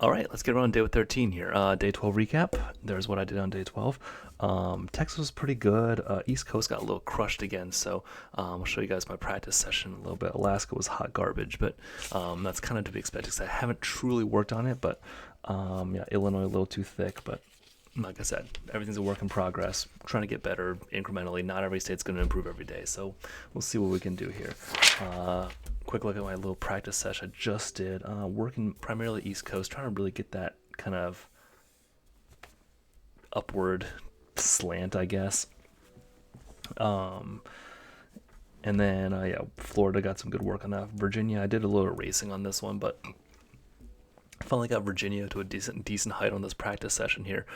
All right, let's get around day 13 here. Day 12 recap. There's what I did on day 12. Texas was pretty good. East Coast got a little crushed again, so I'll show you guys my practice session a little bit. Alaska was hot garbage, but that's kind of to be expected because I haven't truly worked on it. But yeah, Illinois a little too thick, but like I said, everything's a work in progress. Trying to get better incrementally. Not every state's going to improve every day, so we'll see what we can do here. Quick look at my little practice session I just did. Working primarily East Coast, trying to really get that kind of upward slant, I guess. And then yeah, Florida got some good work on that. Virginia, I did a little racing on this one, but finally got Virginia to a decent height on this practice session here.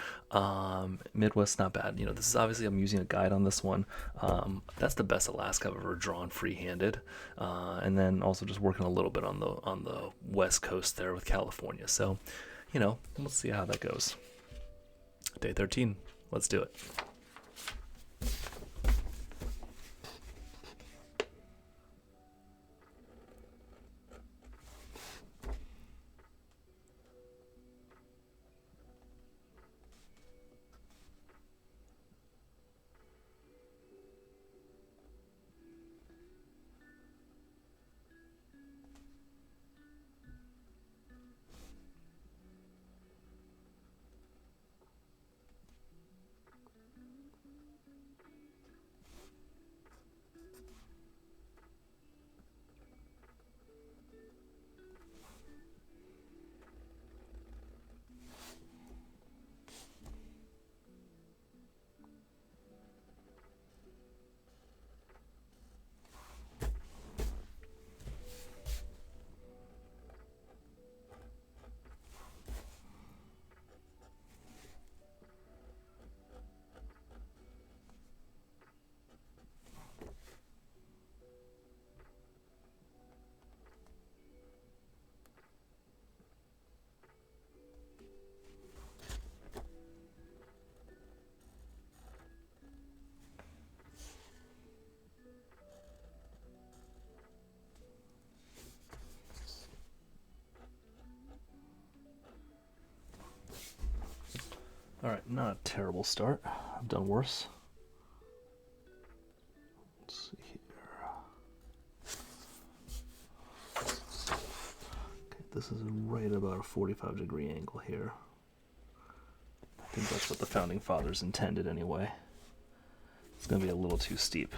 Midwest, not bad. You know, this is obviously I'm using a guide on this one. That's the best Alaska I've ever drawn free-handed, and then also just working a little bit on the West Coast there with California. So, you know, let's see how that goes. Day 13. Let's do it. All right, not a terrible start. I've done worse. Let's see here. Okay, this is right about a 45-degree angle here. I think that's what the founding fathers intended anyway. It's gonna be a little too steep.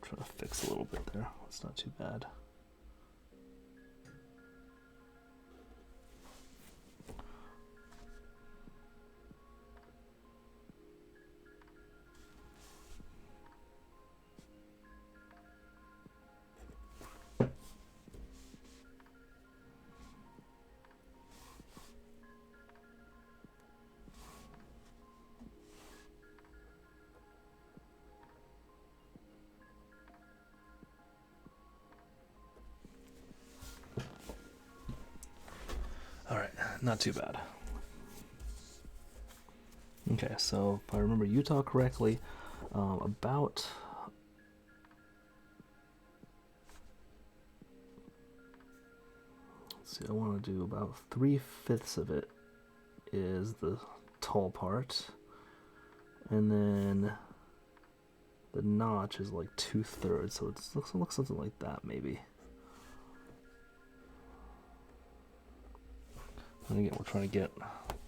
Try to fix a little bit there. That's not too bad. All right, not too bad. Okay, so if I remember Utah correctly, about let's see, I want to do about 3/5 of it is the tall part, and then the notch is like 2/3, so it looks something like that maybe. And again, we're trying to get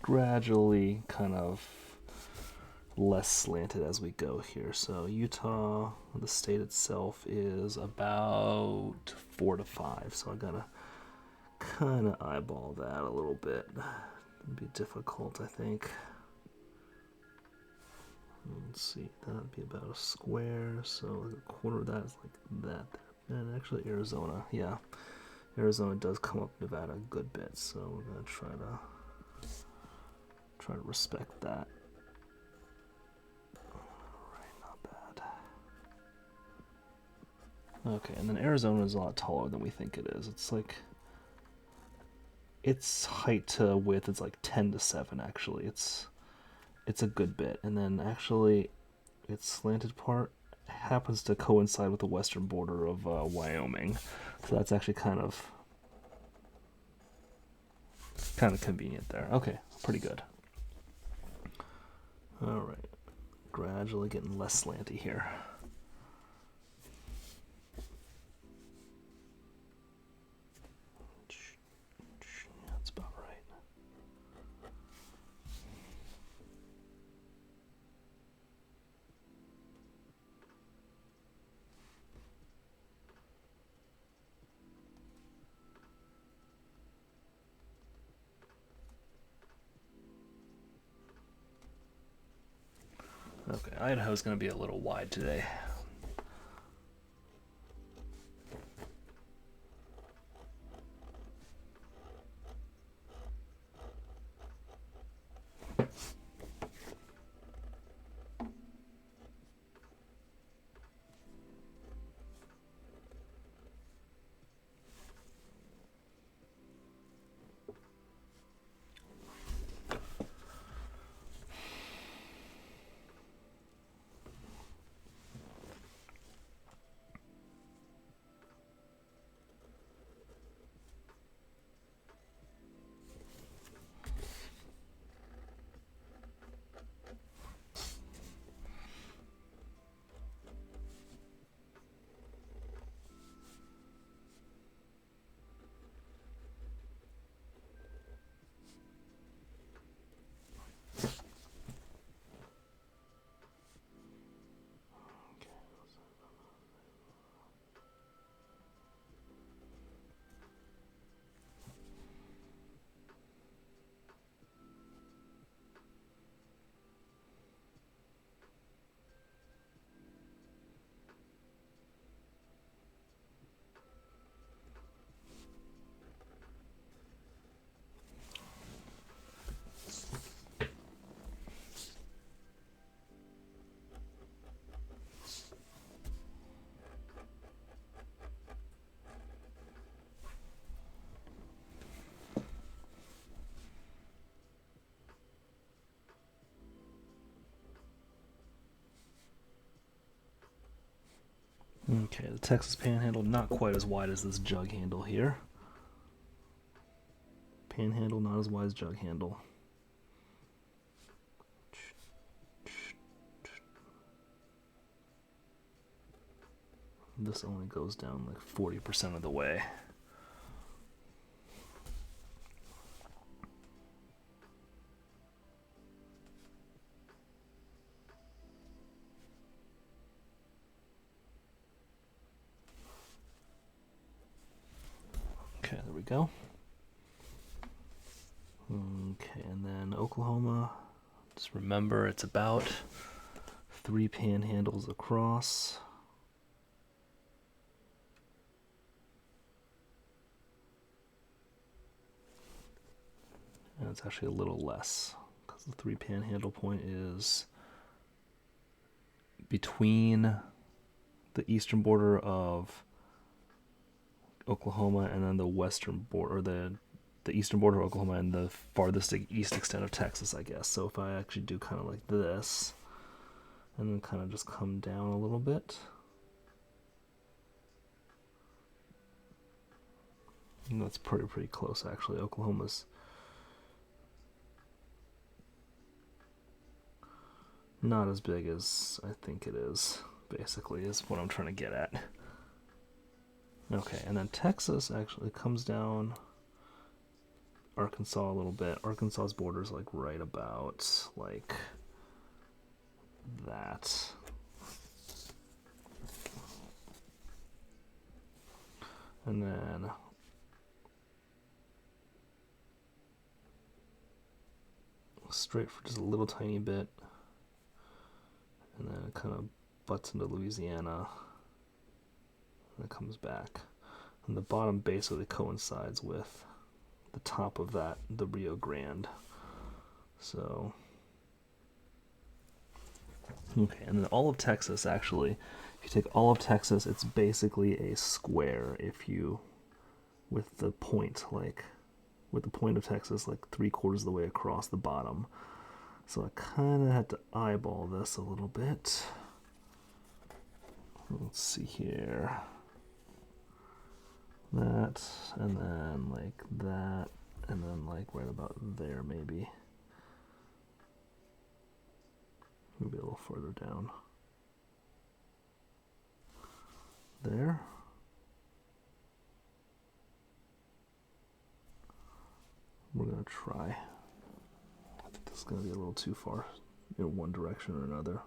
gradually kind of less slanted as we go here. So Utah, the state itself, is about 4 to 5. So I gotta kind of eyeball that a little bit. It'd be difficult, I think. Let's see, that'd be about a square. So a quarter of that is like that. And actually, Arizona, yeah. Arizona does come up Nevada a good bit, so we're gonna try to respect that. Alright, not bad. Okay, and then Arizona is a lot taller than we think it is. It's like its height to width is like 10 to 7 actually. It's a good bit. And then actually its slanted part happens to coincide with the western border of Wyoming. So that's actually kind of kind of convenient there. Okay, pretty good. All right, gradually getting less slanty here. That's about right. Okay, Idaho's going to be a little wide today. Okay, the Texas Panhandle not quite as wide as this jug handle here. Panhandle not as wide as jug handle. This only goes down like 40% of the way. Okay, there we go. Okay, and then Oklahoma, just remember it's about 3 panhandles across. And it's actually a little less, because the 3 panhandle point is between the eastern border of Oklahoma and then the western border, or the eastern border of Oklahoma and the farthest east extent of Texas, I guess. So if I actually do kind of like this, and then kind of just come down a little bit, and that's pretty close actually. Oklahoma's not as big as I think it is, basically, is what I'm trying to get at. Okay, and then Texas actually comes down Arkansas a little bit. Arkansas's border is like right about like that. And then straight for just a little tiny bit, and then it kind of butts into Louisiana, and it comes back. And the bottom basically coincides with the top of that, the Rio Grande. So, okay, and then all of Texas, actually, if you take all of Texas, it's basically a square if you, with the point, like, with the point of Texas, like 3/4 of the way across the bottom. So I kind of had to eyeball this a little bit. Let's see here. That, and then like that, and then like right about there maybe. Maybe a little further down. There. We're gonna try. I think this is gonna be a little too far in one direction or another.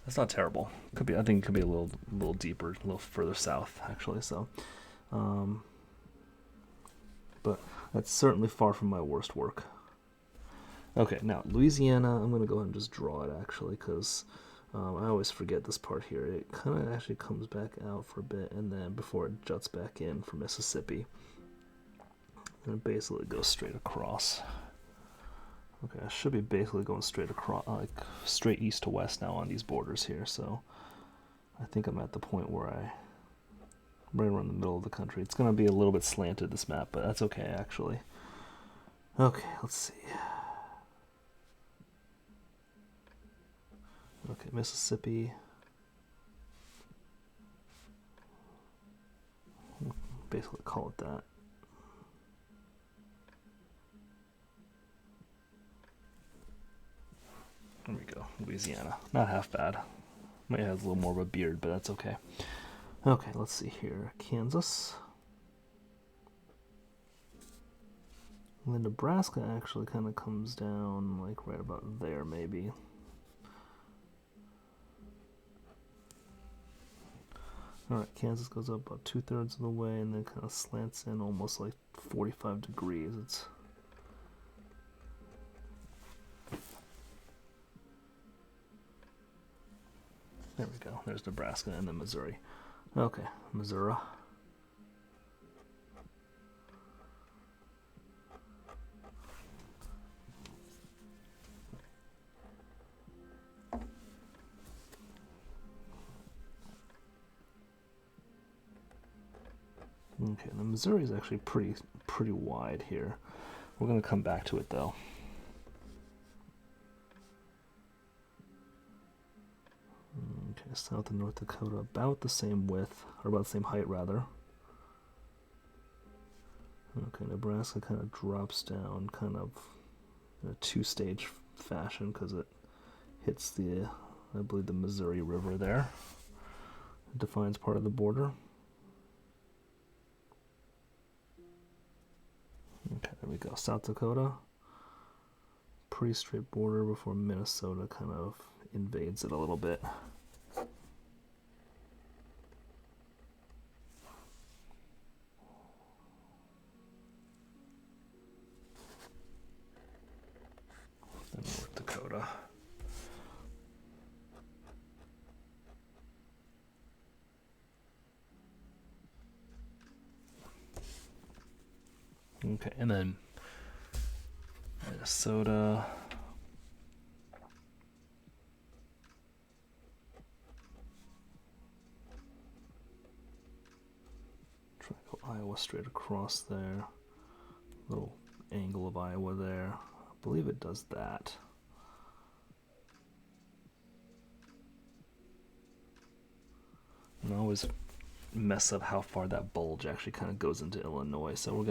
That's not terrible. Could be. I think it could be a little deeper, a little further south, actually. So, but that's certainly far from my worst work. Okay, now Louisiana. I'm gonna go ahead and just draw it actually, because I always forget this part here. It kind of actually comes back out for a bit, and then before it juts back in for Mississippi, and it basically goes straight across. Okay, I should be basically going straight across, like straight east to west now on these borders here. So I think I'm at the point where right around the middle of the country. It's going to be a little bit slanted, this map, but that's okay actually. Okay, let's see. Okay, Mississippi. Basically call it that. There we go, Louisiana. Not half bad. Might have a little more of a beard, but that's okay. Okay, let's see here. Kansas. And then Nebraska actually kind of comes down like right about there maybe. Alright, Kansas goes up about 2/3 of the way and then kind of slants in almost like 45 degrees. It's there we go. There's Nebraska and then Missouri. Okay, Missouri. Okay, the Missouri is actually pretty wide here. We're going to come back to it though. Okay, South and North Dakota about the same width, or about the same height rather. Okay, Nebraska kind of drops down kind of in a two-stage fashion because it hits the, I believe, the Missouri River there. It defines part of the border. Okay, there we go. South Dakota. Pretty straight border before Minnesota kind of invades it a little bit. Then North Dakota. Okay, and then Minnesota. Try to go Iowa straight across there. Little angle of Iowa there. I believe it does that. And I always mess up how far that bulge actually kind of goes into Illinois, so we're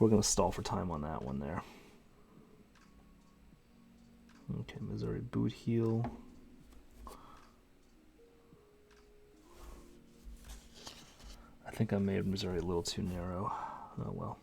gonna stall for time on that one there. Okay, Missouri boot heel. I think I made Missouri a little too narrow. Oh well.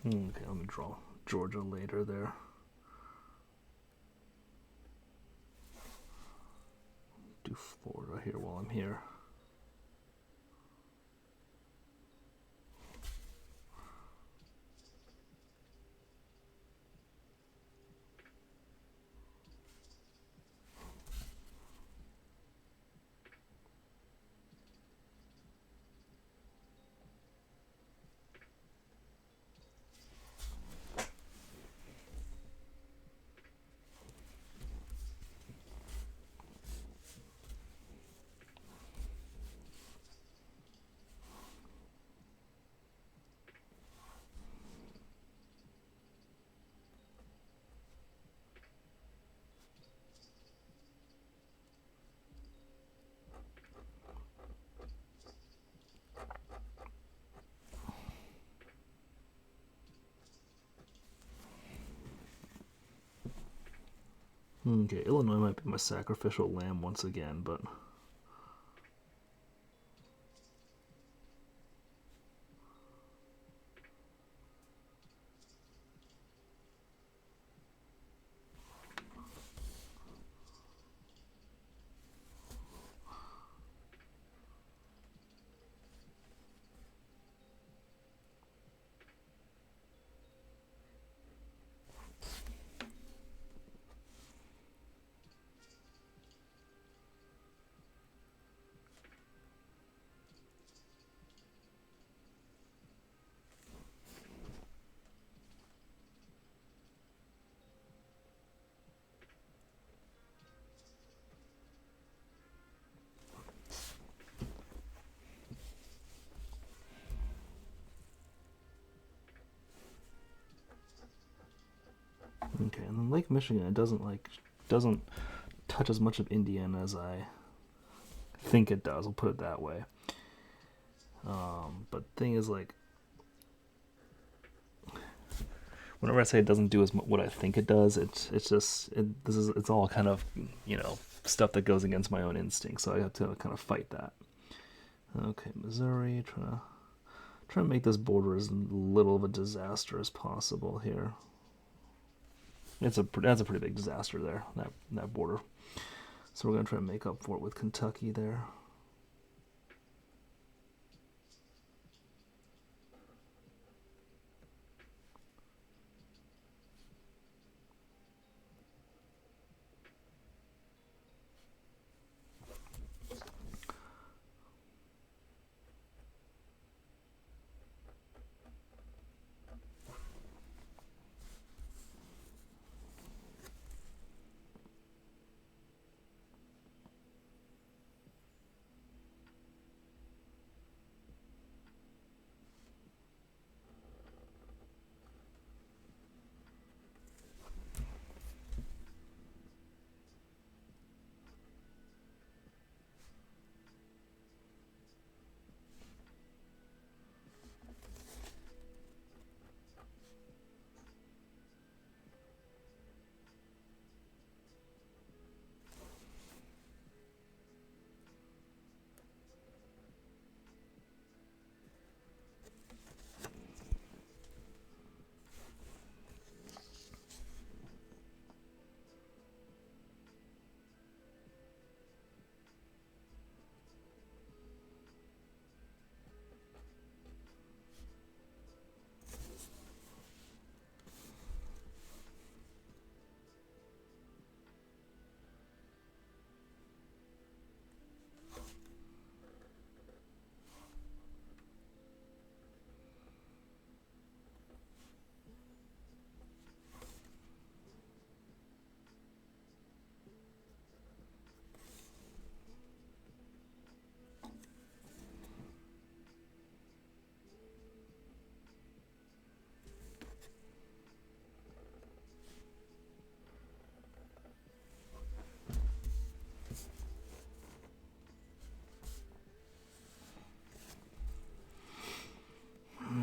Okay, let me draw Georgia later there. Do Florida here while I'm here. Okay, Illinois might be my sacrificial lamb once again, but okay. And then Lake Michigan, it doesn't touch as much of Indiana as I think it does. I'll put it that way. But thing is, like, whenever I say it doesn't do as what I think it does, it's all kind of stuff that goes against my own instincts. So I have to kind of fight that. Okay, Missouri, trying to make this border as little of a disaster as possible here. That's a pretty big disaster there, that border. So we're gonna try to make up for it with Kentucky there.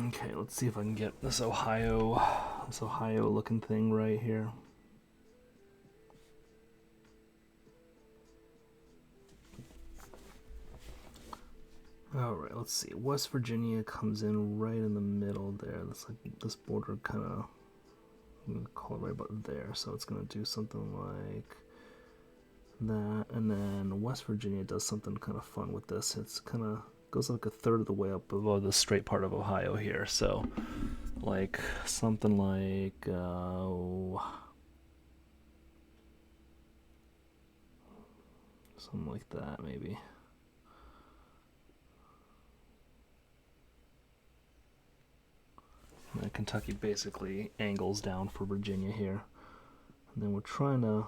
Okay, let's see if I can get this Ohio looking thing right here. All right, let's see. West Virginia comes in right in the middle there. That's like this border kind of, I'm gonna call it right about there. So it's gonna do something like that, and then West Virginia does something kind of fun with this. It's kind of goes like a third of the way up above the straight part of Ohio here. So like something like something like that maybe. And then Kentucky basically angles down for Virginia here. And then we're trying to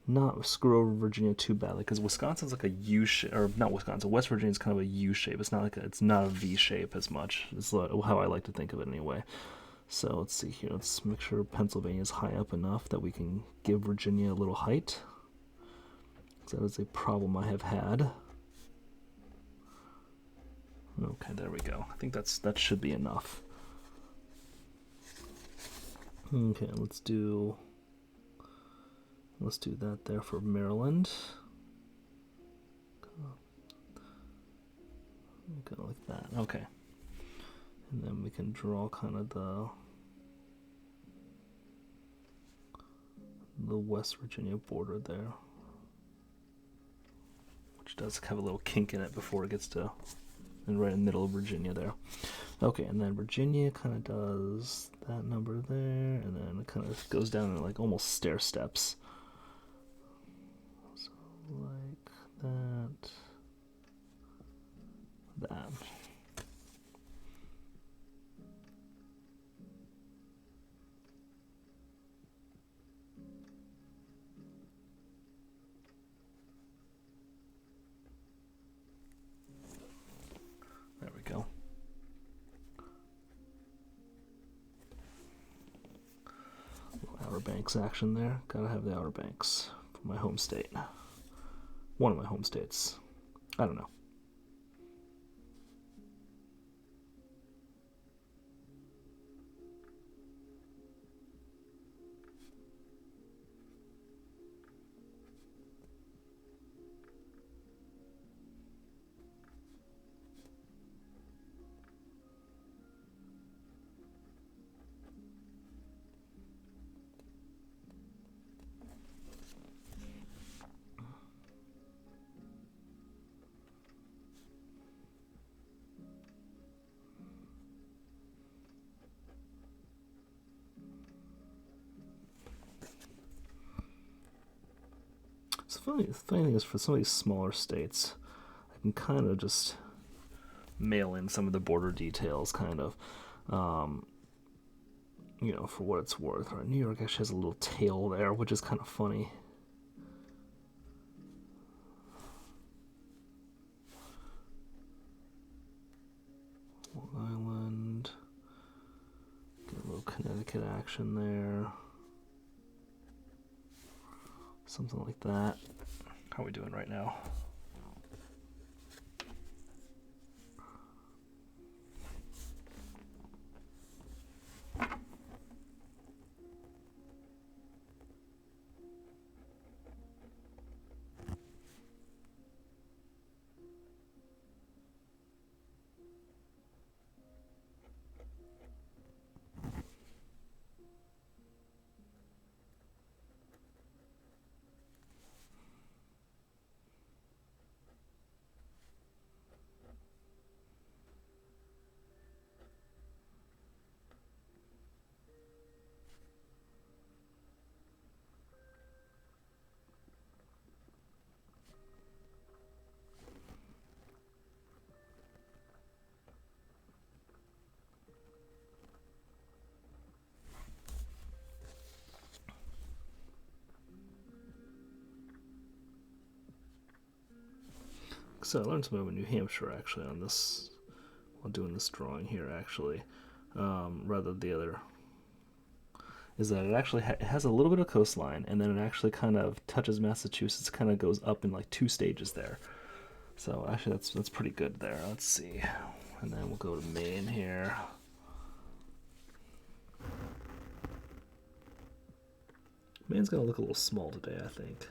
not screw over Virginia too badly, because Wisconsin's like a U shape, or not Wisconsin. West Virginia's kind of a U shape. It's not like it's not a V shape as much. It's how I like to think of it anyway. So let's see here. Let's make sure Pennsylvania's high up enough that we can give Virginia a little height. That is a problem I have had. Okay, there we go. I think that should be enough. Okay, let's do that there for Maryland. Go like that. Okay. And then we can draw kind of the West Virginia border there, which does have a little kink in it before it gets to, and right in the middle of Virginia there. Okay, and then Virginia kind of does that number there, and then it kind of goes down in like almost stair steps. So like that. There we go. Outer Banks action there. Gotta have the Outer Banks for my home state. One of my home states. I don't know. The funny thing is, for some of these smaller states, I can kind of just mail in some of the border details, kind of, you know, for what it's worth. Right, New York actually has a little tail there, which is kind of funny. Long Island, get a little Connecticut action there. Something like that. How are we doing right now? So I learned something about New Hampshire actually on this, while doing this drawing here actually, rather than the other, is that it actually it has a little bit of coastline, and then it actually kind of touches Massachusetts, kind of goes up in like 2 stages there. So actually that's pretty good there. Let's see, and then we'll go to Maine here. Maine's gonna look a little small today, I think.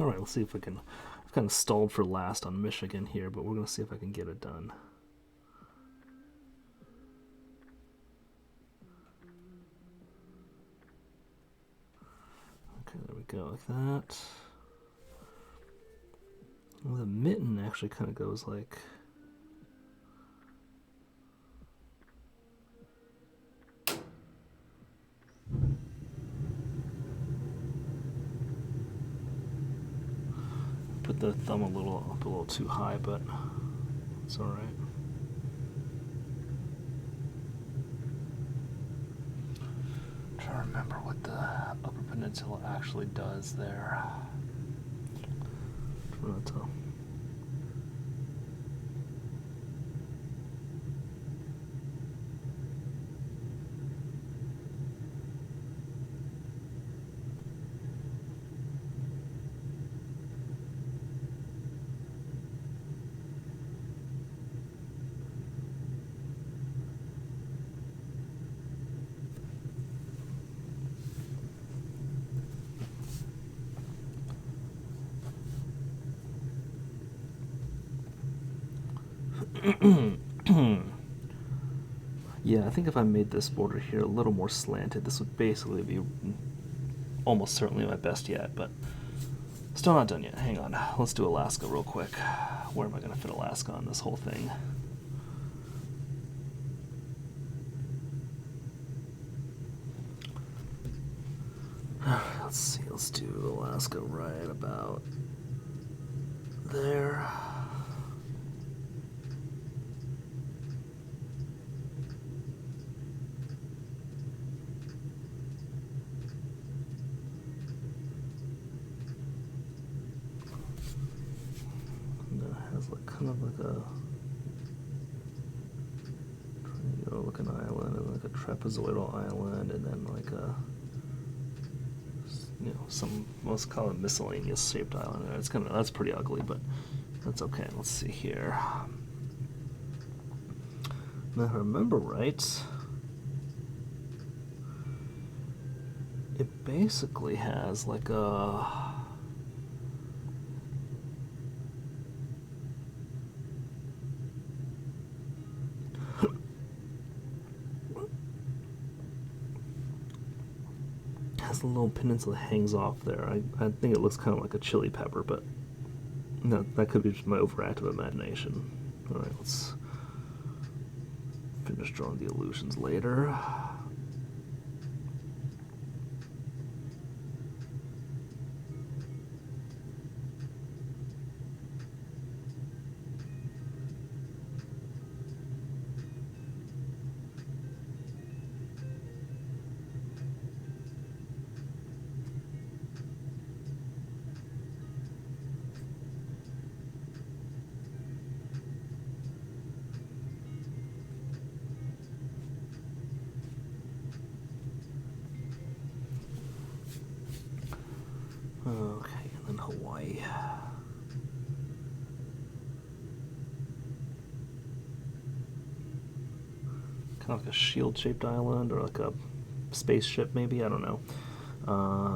All right, let's see if I can. I've kind of stalled for last on Michigan here, but we're gonna see if I can get it done. Okay, there we go, like that. Well, the mitten actually kind of goes like. Put the thumb up a little too high, but it's all right. I'm trying to remember what the Upper Peninsula actually does there. Toronto. Yeah, I think if I made this border here a little more slanted, this would basically be almost certainly my best yet, but still not done yet. Hang on. Let's do Alaska real quick. Where am I going to fit Alaska on this whole thing? Let's see. Let's do Alaska right about there. Kind of like a triangular-looking island, and like a trapezoidal island, and then like a some most call it miscellaneous shaped island. It's that's pretty ugly, but that's okay. Let's see here. Now, if I remember right, it basically has like a. A little peninsula hangs off there. I think it looks kind of like a chili pepper, but no, that could be just my overactive imagination. All right, let's finish drawing the illusions later. Okay, and then Hawaii. Kind of like a shield-shaped island, or like a spaceship, maybe. I don't know.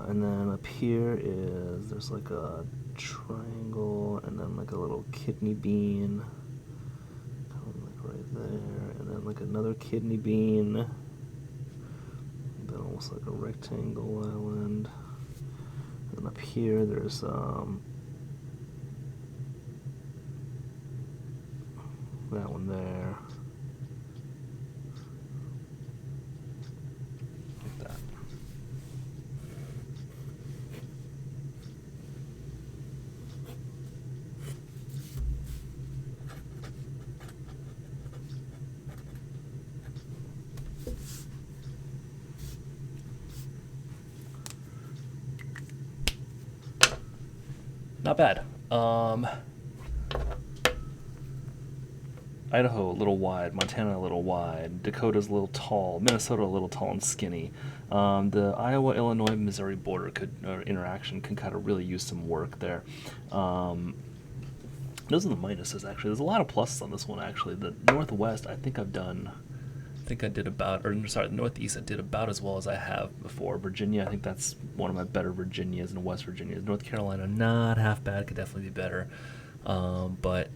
And then up here there's like a triangle, and then like a little kidney bean, like right there, and then like another kidney bean, and then almost like a rectangle island. And up here there's that one there. Like that. Not bad. Idaho a little wide, Montana a little wide, Dakota's a little tall, Minnesota a little tall and skinny. The Iowa, Illinois, Missouri border interaction can kind of really use some work there. Those are the minuses, actually. There's a lot of pluses on this one, actually. The Northwest, I think I've done think I did about, or sorry, the Northeast I did about as well as I have before. Virginia, I think that's one of my better Virginias and West Virginias. North Carolina, not half bad, could definitely be better. But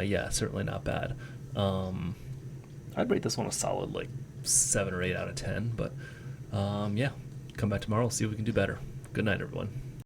yeah, certainly not bad. I'd rate this one a solid like 7 or 8 out of 10. But yeah, come back tomorrow, see if we can do better. Good night, everyone.